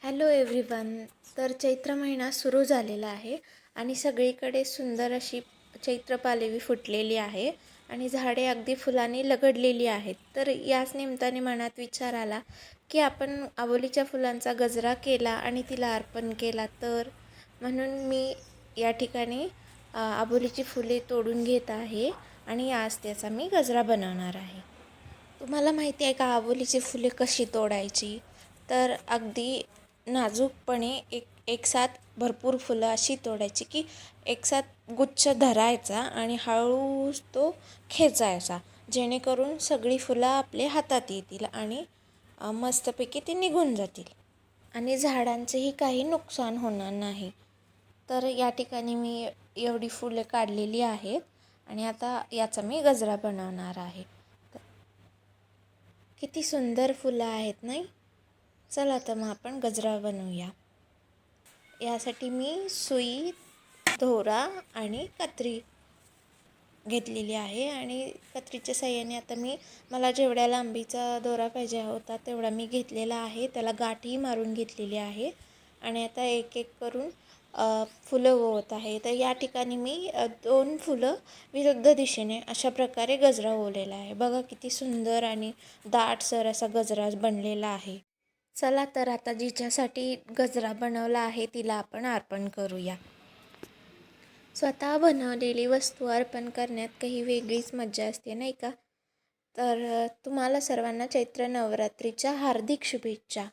Hello everyone. तर चैत्र महिना सुरू झालेला आहे आणि सगळीकडे सुंदर अशी चैत्र पालवी फुटलेली आहे आणि झाडे अगदी फुलांनी लगडलेली आहेत. तर याच निमित्ताने मनात विचार आला की आपण अबोलीच्या फुलांचा गजरा केला आणि तिला अर्पण केला तर, म्हणून मी या ठिकाणी अबोलीची फुले तोडून घेत आहे आणि आज त्याचा मी गजरा बनवणार आहे. तुम्हाला माहिती आहे का अबोलीची फुले कशी तोडायची? तर अगदी नाजूकपणे एकसाथ भरपूर फुलं अशी तोडायची की एकसाथ गुच्छ धरायचा आणि हळू तो खेचायचा, जेणेकरून सगळी फुलं आपल्या हातात येतील आणि मस्तपैकी ती निघून जातील आणि झाडांचेही काही नुकसान होणार नाही. तर या ठिकाणी मी एवढी फुले काढलेली आहेत आणि आता याचा मी गजरा बनवणार आहे. किती सुंदर फुलं आहेत नाही? चला तर मग आपण गजरा बनवूया. यासाठी मी सुई, दोरा आणि कत्री घेतलेली आहे आणि कत्रीच्या साहाय्याने आता मला जेवढ्या लांबीचा दोरा पाहिजे होता तेवढा मी घेतलेला आहे. त्याला गाठही मारून घेतलेली आहे आणि आता एक एक करून फुलं ओवत आहे. तर या ठिकाणी मी 2 फुलं विरुद्ध दिशेने अशा प्रकारे गजरा ओवलेला आहे. बघा किती सुंदर आणि दाटसर असा गजरा बनलेला आहे. चला तर आता जिच्यासाठी गजरा बनवला आहे तिला आपण अर्पण करूया. स्वतः बनवलेली वस्तू अर्पण करण्यात काही वेगळीच मज्जा असते नाही का? तर तुम्हाला सर्वांना चैत्र नवरात्रीच्या हार्दिक शुभेच्छा.